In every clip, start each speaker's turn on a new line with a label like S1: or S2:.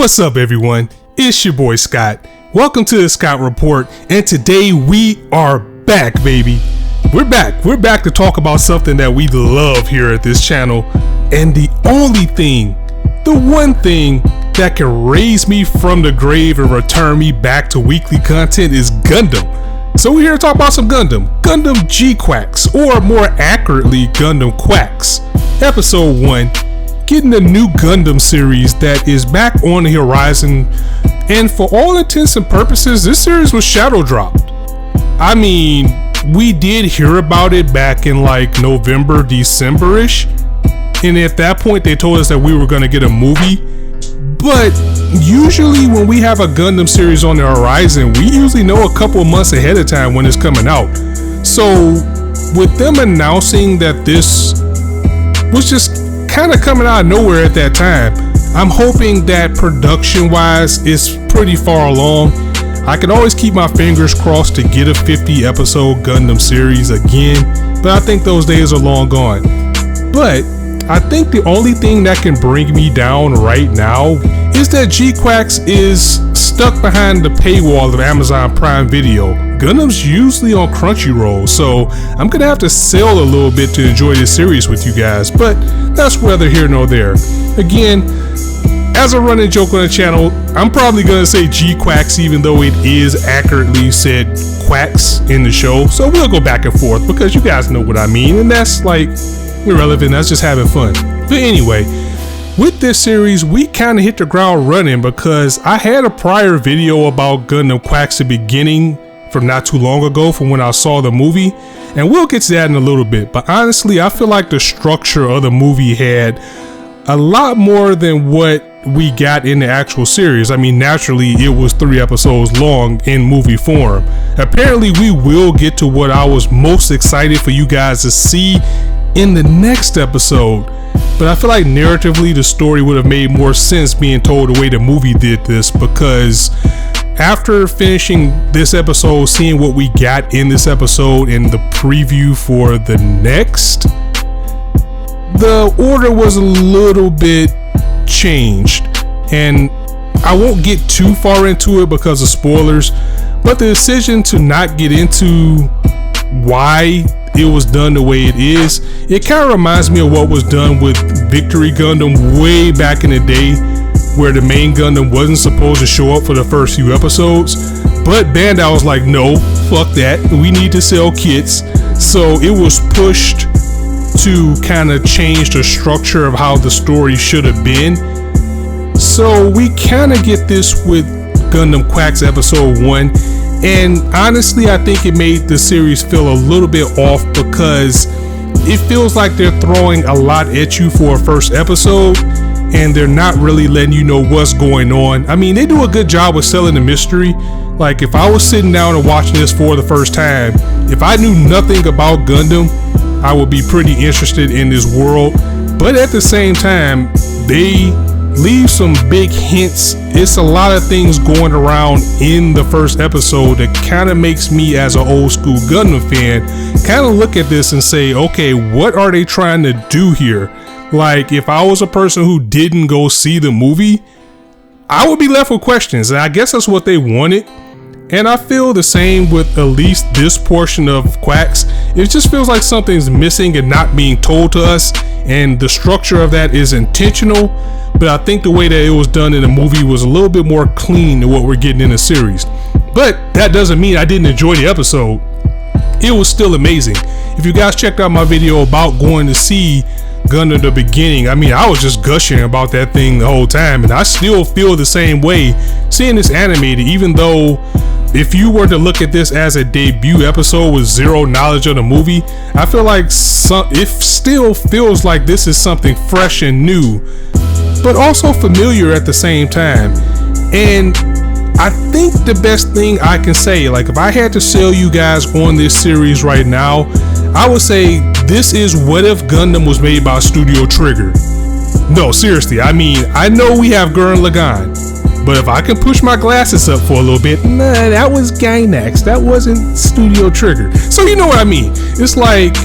S1: What's up, everyone? It's your boy Scott. Welcome to the Scott Report, and today we are back, baby. We're back to talk about something that we love here at this channel, and the one thing that can raise me from the grave and return me back to weekly content is Gundam. So we're here to talk about some Gundam GQuuuuuuX, or more accurately, Gundam GQuuuuuuX. Episode 1, getting a new Gundam series that is back on the horizon, and for all intents and purposes, this series was shadow dropped. I mean, we did hear about it back in like November, December-ish, and at that point they told us that we were going to get a movie. But usually when we have a Gundam series on the horizon, we usually know a couple of months ahead of time when it's coming out. So with them announcing that this was just kind of coming out of nowhere at that time, I'm hoping that production wise is pretty far along. I can always keep my fingers crossed to get a 50 episode Gundam series again, but I think those days are long gone. But I think the only thing that can bring me down right now is that GQuuuuuuX is stuck behind the paywall of Amazon Prime Video. Gundam's usually on Crunchyroll, so I'm gonna have to sell a little bit to enjoy this series with you guys, but that's neither here nor there. Again, as a running joke on the channel, I'm probably gonna say GQuuuuuuX even though it is accurately said Quacks in the show, so we'll go back and forth because you guys know what I mean, and that's like irrelevant, that's just having fun. But anyway, with this series, we kind of hit the ground running because I had a prior video about Gundam GQuuuuuuuX the beginning from not too long ago from when I saw the movie, and we'll get to that in a little bit. But honestly, I feel like the structure of the movie had a lot more than what we got in the actual series. I mean, naturally it was 3 episodes long in movie form. Apparently we will get to what I was most excited for you guys to see in the next episode, but I feel like narratively the story would have made more sense being told the way the movie did this, because after finishing this episode, seeing what we got in this episode and the preview for the next, the order was a little bit changed, and I won't get too far into it because of spoilers, but the decision to not get into why it was done the way it is, it kind of reminds me of what was done with Victory Gundam way back in the day, where the main Gundam wasn't supposed to show up for the first few episodes, but Bandai was like, no, fuck that, we need to sell kits. So it was pushed to kind of change the structure of how the story should have been. So we kind of get this with Gundam GQuuuuuuuX episode 1, and honestly I think it made the series feel a little bit off because it feels like they're throwing a lot at you for a first episode and they're not really letting you know what's going on. I mean, they do a good job with selling the mystery. Like if I was sitting down and watching this for the first time, if I knew nothing about Gundam, I would be pretty interested in this world, but at the same time they leave some big hints. It's a lot of things going around in the first episode that kind of makes me, as an old school Gundam fan, kind of look at this and say, okay, what are they trying to do here? Like if I was a person who didn't go see the movie, I would be left with questions, and I guess that's what they wanted. And I feel the same with at least this portion of GQuuuuuuuX. It just feels like something's missing and not being told to us, and the structure of that is intentional, but I think the way that it was done in the movie was a little bit more clean than what we're getting in the series. But that doesn't mean I didn't enjoy the episode. It was still amazing. If you guys checked out my video about going to see Gundam the beginning, I mean, I was just gushing about that thing the whole time, and I still feel the same way seeing this animated, even though if you were to look at this as a debut episode with zero knowledge of the movie, I feel like it still feels like this is something fresh and new, but also familiar at the same time. And I think the best thing I can say, like if I had to sell you guys on this series right now, I would say this is what if Gundam was made by Studio Trigger. No, seriously, I mean, I know we have Gurren Lagann, but if I can push my glasses up for a little bit, nah, that was Gainax, that wasn't Studio Trigger. So you know what I mean. It's like,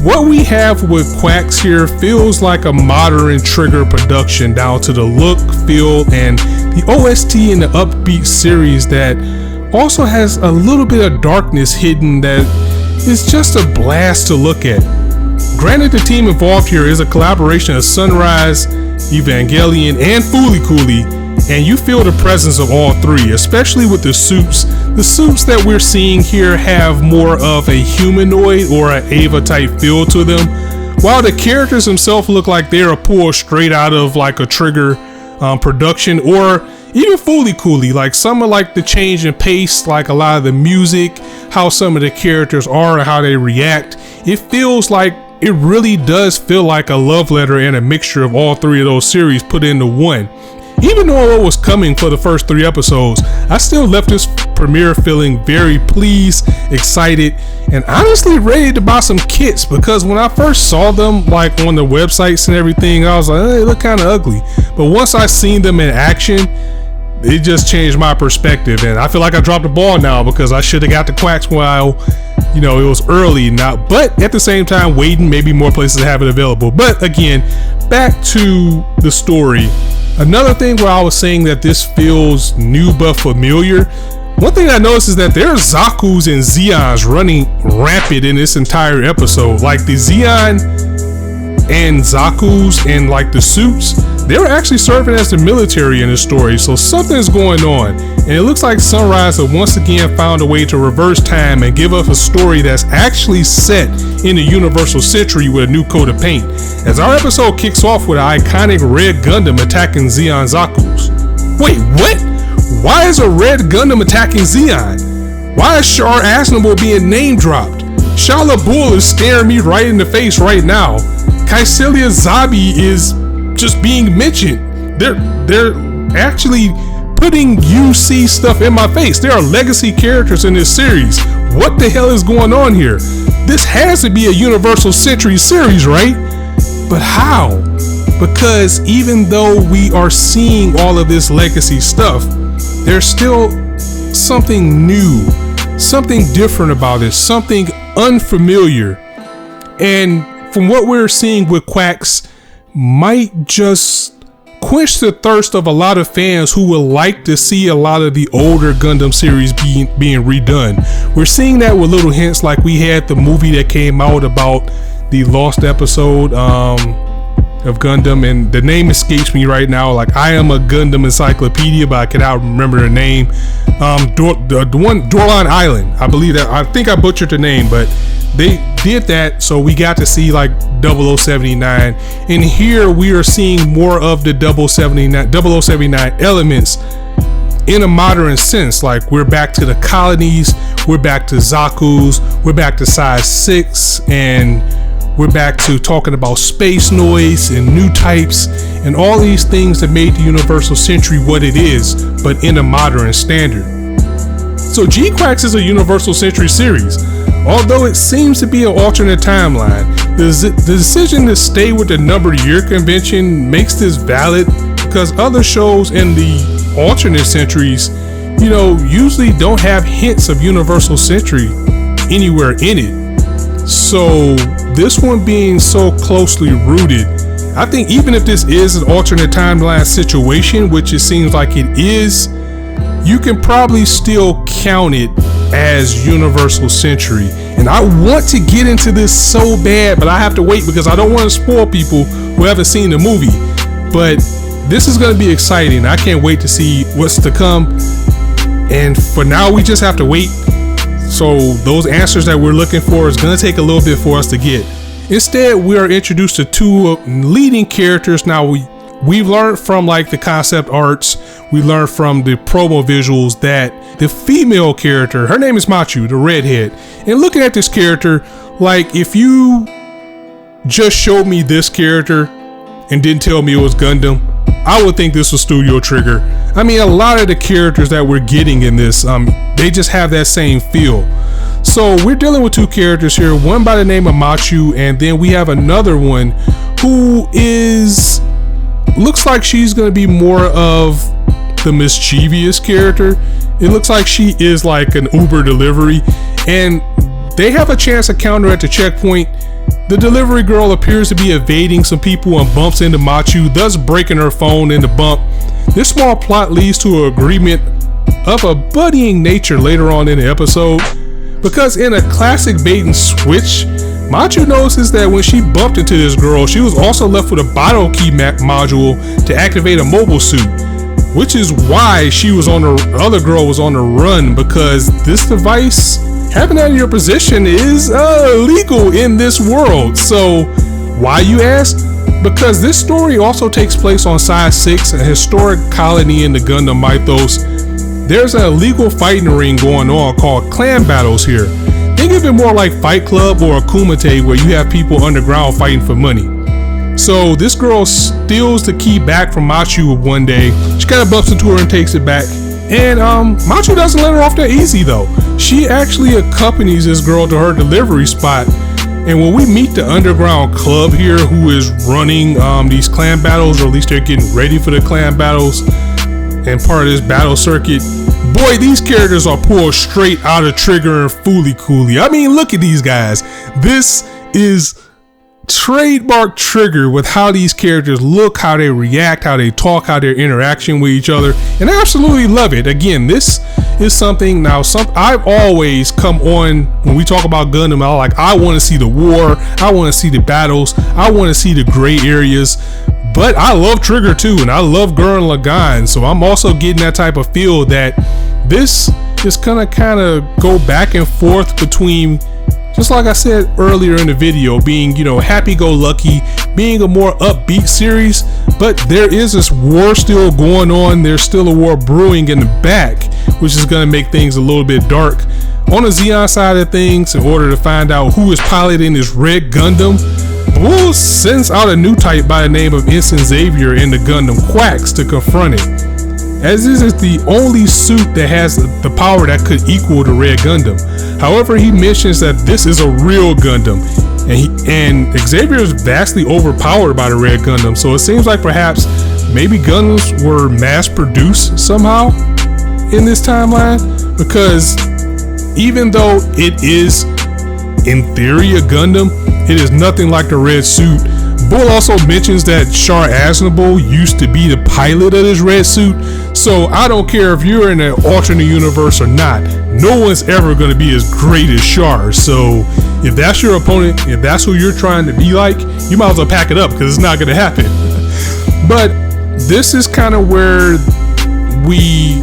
S1: what we have with Quacks here feels like a modern Trigger production, down to the look, feel, and the OST in the upbeat series that also has a little bit of darkness hidden that is just a blast to look at. Granted, the team involved here is a collaboration of Sunrise, Evangelion, and Fooly Cooly, and you feel the presence of all three, especially with the suits. The suits that we're seeing here have more of a humanoid or an Ava type feel to them, while the characters themselves look like they're pulled straight out of like a Trigger production, or even Fooly Cooly. Like some of like the change in pace, like a lot of the music, how some of the characters are and how they react. It feels like, it really does feel like a love letter and a mixture of all three of those series put into one. Even though it was coming for the first 3 episodes, I still left this premiere feeling very pleased, excited, and honestly ready to buy some kits, because when I first saw them like on the websites and everything, I was like, they look kind of ugly. But once I seen them in action, it just changed my perspective, and I feel like I dropped the ball now, because I should have got the Quacks while, you know, it was early now, but at the same time waiting, maybe more places have it available. But again, back to the story. Another thing where I was saying that this feels new but familiar, one thing I noticed is that there are Zaku's and Zeons running rampant in this entire episode. Like the Zeon and Zaku's and like the suits, they're actually serving as the military in this story, so something's going on. And it looks like Sunrise have once again found a way to reverse time and give us a story that's actually set in the Universal Century with a new coat of paint, as our episode kicks off with an iconic red Gundam attacking Zeon Zaku's. Wait, what? Why is a red Gundam attacking Zeon? Why is Char Aznable being name dropped? Shala Bull is staring me right in the face right now. Kycilia Zabi is just being mentioned. They're actually putting UC stuff in my face. There are legacy characters in this series. What the hell is going on here? This has to be a Universal Century series, right? But how? Because even though we are seeing all of this legacy stuff, there's still something new, something different about it, something unfamiliar. And from what we're seeing with Quacks, might just quench the thirst of a lot of fans who would like to see a lot of the older Gundam series being redone. We're seeing that with little hints, like we had the movie that came out about the lost episode of Gundam, and the name escapes me right now. Like, I am a Gundam encyclopedia, but I cannot remember the name. The one, Dorlan Island, I believe that, I think I butchered the name, but they did that, so we got to see like 0079, and here we are seeing more of the 0079 elements in a modern sense. Like, we're back to the colonies, we're back to Zaku's, we're back to size 6, and we're back to talking about space noise and new types and all these things that made the Universal Century what it is, but in a modern standard. So GQuuuuuuX is a Universal Century series. Although it seems to be an alternate timeline, the decision to stay with the numbered year convention makes this valid, because other shows in the alternate centuries, you know, usually don't have hints of Universal Century anywhere in it. So this one being so closely rooted, I think even if this is an alternate timeline situation, which it seems like it is, you can probably still count it as Universal Century. And I want to get into this so bad, but I have to wait because I don't want to spoil people who haven't seen the movie. But this is going to be exciting. I can't wait to see what's to come. And for now, we just have to wait. So those answers that we're looking for is going to take a little bit for us to get. Instead, we are introduced to 2 leading characters. Now, we've learned from like the concept arts, we learned from the promo visuals that the female character, her name is Machu, the redhead. And looking at this character, like, if you just showed me this character and didn't tell me it was Gundam, I would think this was Studio Trigger. I mean, a lot of the characters that we're getting in this, they just have that same feel. So we're dealing with 2 characters here, one by the name of Machu, and then we have another one who looks like she's going to be more of the mischievous character. It looks like she is like an Uber delivery, and they have a chance to counter at the checkpoint. The delivery girl appears to be evading some people and bumps into Machu, thus breaking her phone in the bump. This small plot leads to an agreement of a buddying nature later on in the episode, because in a classic bait and switch, Machu notices that when she bumped into this girl, she was also left with a bottle key module to activate a mobile suit, which is why the other girl was on the run, because this device, having that in your possession, is illegal in this world. So why, you ask? Because this story also takes place on Side 6, a historic colony in the Gundam mythos. There's an illegal fighting ring going on called clan battles here. Think of it more like Fight Club or a Kumite, where you have people underground fighting for money. So this girl steals the key back from Machu one day. She kind of bumps into her and takes it back. And Machu doesn't let her off that easy though. She actually accompanies this girl to her delivery spot. And when we meet the underground club here, who is running these clan battles, or at least they're getting ready for the clan battles and part of this battle circuit, boy, these characters are pulled straight out of Trigger and Fooly Cooly. I mean, look at these guys. This is trademark Trigger with how these characters look, how they react, how they talk, how their interaction with each other, and I absolutely love it. Again, this is something I've always come on when we talk about Gundam. I want to see the war, I want to see the battles, I want to see the gray areas. But I love Trigger too, and I love Gurren Lagann, so I'm also getting that type of feel that this is gonna kind of go back and forth between, just like I said earlier in the video, being, happy-go-lucky, being a more upbeat series, but there is this war still going on. There's still a war brewing in the back, which is going to make things a little bit dark. On the Zeon side of things, in order to find out who is piloting this red Gundam, Bull sends out a new type by the name of Ensign Xavier in the Gundam GQuuuuuuX to confront it, as this is the only suit that has the power that could equal the red Gundam. However, he mentions that this is a real Gundam, and Xavier is vastly overpowered by the red Gundam, so it seems like perhaps maybe Gundams were mass produced somehow in this timeline, because even though it is in theory a Gundam, it is nothing like the red suit. Bull also mentions that Char Aznable used to be the pilot of this red suit, so I don't care if you're in an alternate universe or not, no one's ever going to be as great as Char. So if that's your opponent, if that's who you're trying to be like, you might as well pack it up, because it's not going to happen. But this is kind of where we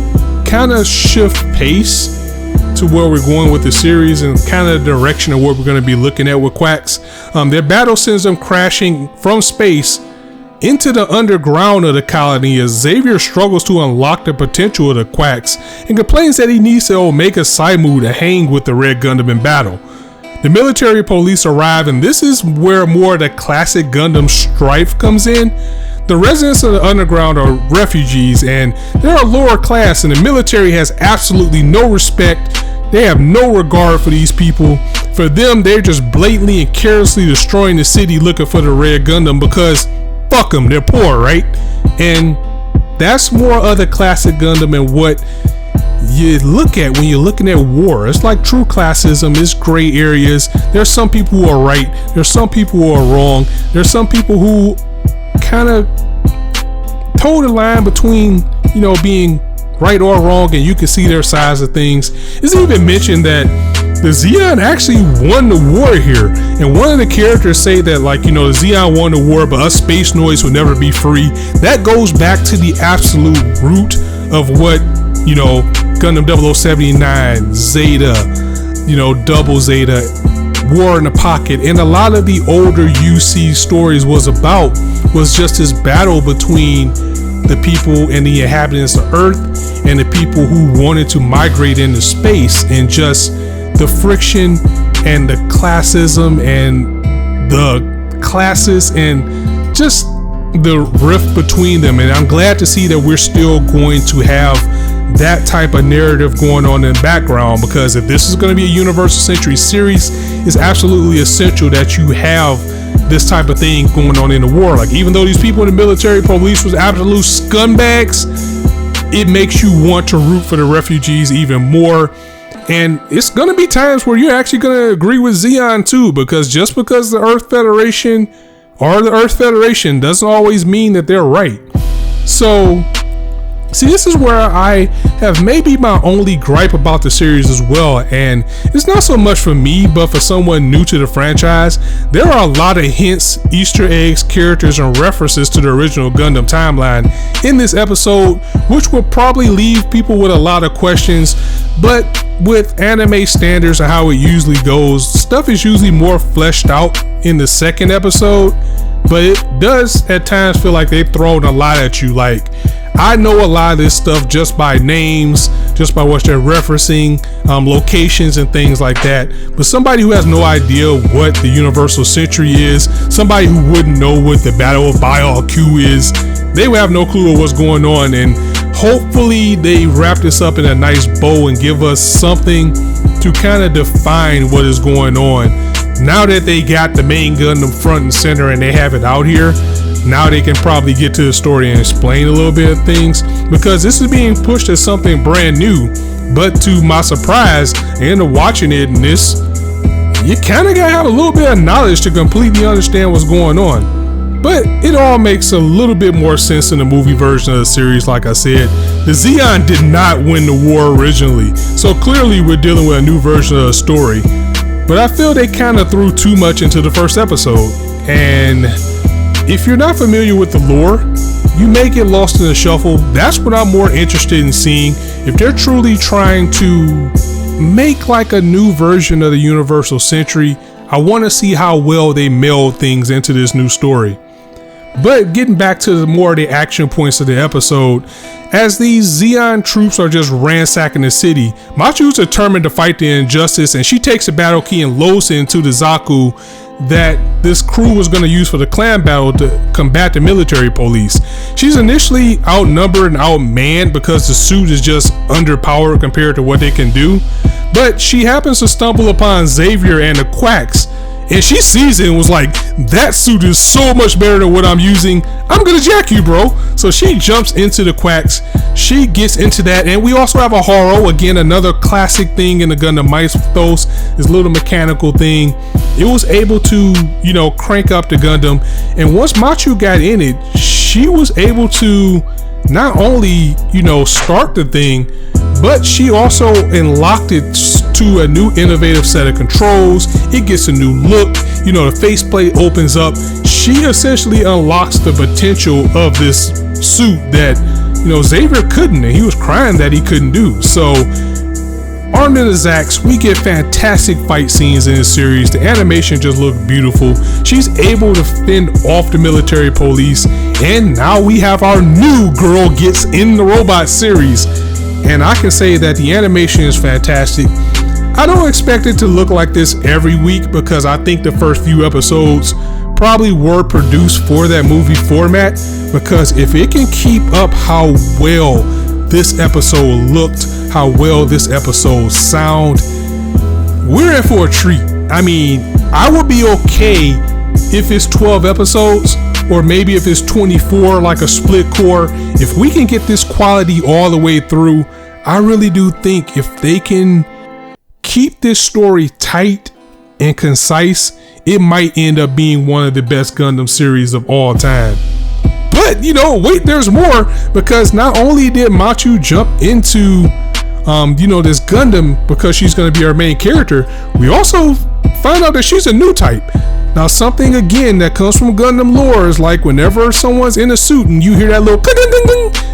S1: kind of shift pace to where we're going with the series, and kind of the direction of what we're going to be looking at with QuuuuuuuX. Their battle sends them crashing from space into the underground of the colony, as Xavier struggles to unlock the potential of the QuuuuuuuX and complains that he needs the Omega Saimu to hang with the red Gundam in battle. The military police arrive, and this is where more of the classic Gundam strife comes in. The residents of the underground are refugees, and they're a lower class, and the military has absolutely no respect. They have no regard for these people. For them, they're just blatantly and carelessly destroying the city looking for the red Gundam, because fuck them, they're poor, right? And that's more of the classic Gundam and what you look at when you're looking at war. It's like true classism, it's gray areas. There's some people who are right, there's some people who are wrong, there's some people who kind of toe the line between, being right or wrong, and you can see their sides of things. It's even mentioned that the Zeon actually won the war here, and one of the characters say that, the Zeon won the war, but us space noise will never be free. That goes back to the absolute root of what, Gundam 0079, Zeta, Double Zeta, War in the Pocket, and a lot of the older UC stories was just this battle between the people and the inhabitants of Earth and the people who wanted to migrate into space, and just the friction and the classism and the classes and just the rift between them. And I'm glad to see that we're still going to have that type of narrative going on in the background, because if this is going to be a Universal Century series, it's absolutely essential that you have this type of thing going on in the war. Even though these people in the military police was absolute scumbags, it makes you want to root for the refugees even more. And it's going to be times where you're actually going to agree with Zeon too, because just because the Earth Federation or the Earth Federation doesn't always mean that they're right. So, see, this is where I have maybe my only gripe about the series as well, and it's not so much for me, but for someone new to the franchise. There are a lot of hints, Easter eggs, characters, and references to the original Gundam timeline in this episode, which will probably leave people with a lot of questions. But with anime standards and how it usually goes, stuff is usually more fleshed out in the second episode, but it does at times feel like they've thrown a lot at you. Like, I know a lot of this stuff just by names, just by what they're referencing, locations and things like that. But somebody who has no idea what the Universal Century is, somebody who wouldn't know what the Battle of Bao'il Q is, they would have no clue of what's going on. And hopefully they wrap this up in a nice bow and give us something to kind of define what is going on. Now that they got the main Gundam front and center and they have it out here, now they can probably get to the story and explain a little bit of things, because this is being pushed as something brand new. But to my surprise, and watching it in this, you kind of gotta have a little bit of knowledge to completely understand what's going on. But it all makes a little bit more sense in the movie version of the series. Like I said, the Zeon did not win the war originally, so clearly we're dealing with a new version of the story. But I feel they kind of threw too much into the first episode, and if you're not familiar with the lore, you may get lost in the shuffle. That's what I'm more interested in seeing. If they're truly trying to make like a new version of the Universal Century, I want to see how well they meld things into this new story. But getting back to the more of the action points of the episode, as these Zeon troops are just ransacking the city, Machu's determined to fight the injustice, and she takes a battle key and loads it into the Zaku that this crew was going to use for the clan battle to combat the military police. She's initially outnumbered and outmanned because the suit is just underpowered compared to what they can do, but she happens to stumble upon Xavier and the Quacks, and she sees it and was like, that suit is so much better than what I'm using. I'm gonna jack you, bro. So she jumps into the Quacks. She gets into that, and we also have a Horo, again, another classic thing in the Gundam Mythos, this little mechanical thing. It was able to, you know, crank up the Gundam, and once Machu got in it, she was able to not only, you know, start the thing, but she also unlocked it to a new innovative set of controls. It gets a new look, you know, the faceplate opens up. She essentially unlocks the potential of this suit that, you know, Xavier couldn't, and he was crying that he couldn't do. So armed in the Zax, we get fantastic fight scenes in this series. The animation just looked beautiful. She's able to fend off the military police, and now we have our new girl gets in the robot series. And I can say that the animation is fantastic. I don't expect it to look like this every week, because I think the first few episodes probably were produced for that movie format, because if it can keep up how well this episode looked, how well this episode sound, we're in for a treat. I mean, I would be okay if it's 12 episodes, or maybe if it's 24 like a split core. If we can get this quality all the way through, I really do think if they can keep this story tight and concise, it might end up being one of the best Gundam series of all time. But, you know, wait, there's more, because not only did Machu jump into you know, this Gundam because she's going to be our main character, we also find out that she's a new type. Now, something again that comes from Gundam lore is like whenever someone's in a suit and you hear that little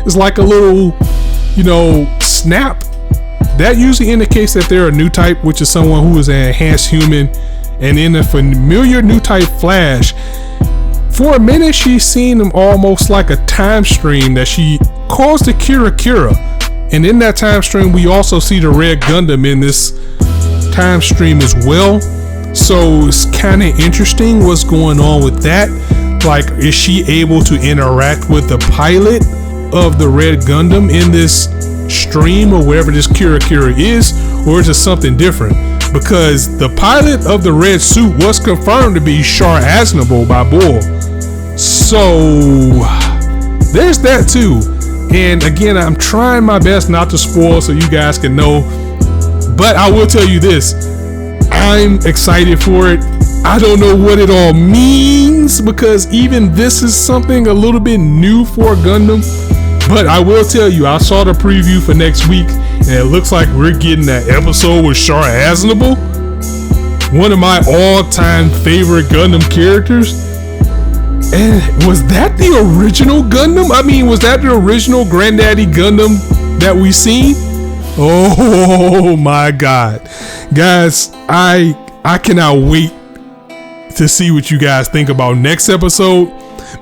S1: it's like a little, you know, snap. That usually indicates that they're a new type, which is someone who is an enhanced human. And in a familiar new type flash, for a minute she's seen them almost like a time stream that she calls the Kira. And in that time stream, we also see the Red Gundam in this time stream as well. So it's kind of interesting what's going on with that. Like, is she able to interact with the pilot of the Red Gundam in this stream or wherever this Kira is, or is it something different? Because the pilot of the red suit was confirmed to be Char Aznavour by Bull. So there's that too. And again, I'm trying my best not to spoil so you guys can know. But I will tell you this, I'm excited for it. I don't know what it all means, because even this is something a little bit new for Gundam. But I will tell you, I saw the preview for next week, and it looks like we're getting that episode with Char Aznable, one of my all-time favorite Gundam characters. And was that the original Gundam? I mean, was that the original Granddaddy Gundam that we seen? Oh my God. Guys, I cannot wait to see what you guys think about next episode.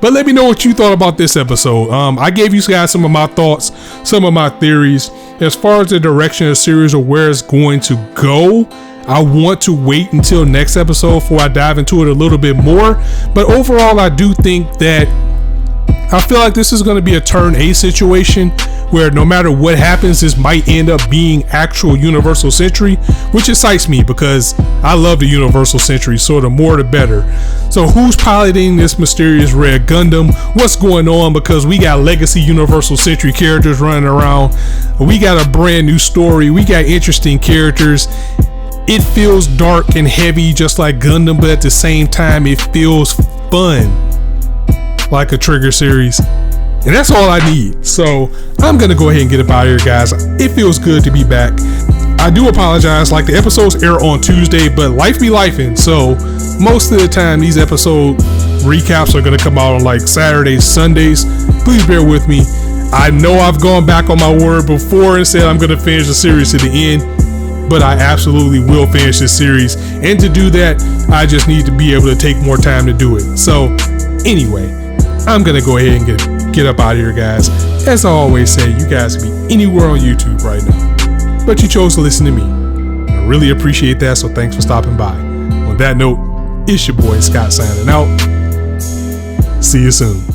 S1: But let me know what you thought about this episode. I gave you guys some of my thoughts, some of my theories. As far as the direction of the series or where it's going to go, I want to wait until next episode before I dive into it a little bit more. But overall, I do think that I feel like this is going to be a turn A situation, where no matter what happens, this might end up being actual Universal Century, which excites me because I love the Universal Century, so the more the better. So who's piloting this mysterious red Gundam? What's going on? Because we got legacy Universal Century characters running around. We got a brand new story. We got interesting characters. It feels dark and heavy just like Gundam, but at the same time it feels fun like a Trigger series. And that's all I need. So I'm gonna go ahead and get up out of here, guys. It feels good to be back. I do apologize, like the episodes air on Tuesday, but life be lifing. So most of the time these episode recaps are gonna come out on like Saturdays, Sundays. Please bear with me. I know I've gone back on my word before and said I'm gonna finish the series to the end, but I absolutely will finish this series. And to do that, I just need to be able to take more time to do it. So anyway, I'm gonna go ahead and get up out of here, guys. As I always say, you guys can be anywhere on YouTube right now, but you chose to listen to me. I really appreciate that, so thanks for stopping by. On that note, it's your boy Scott signing out. See you soon.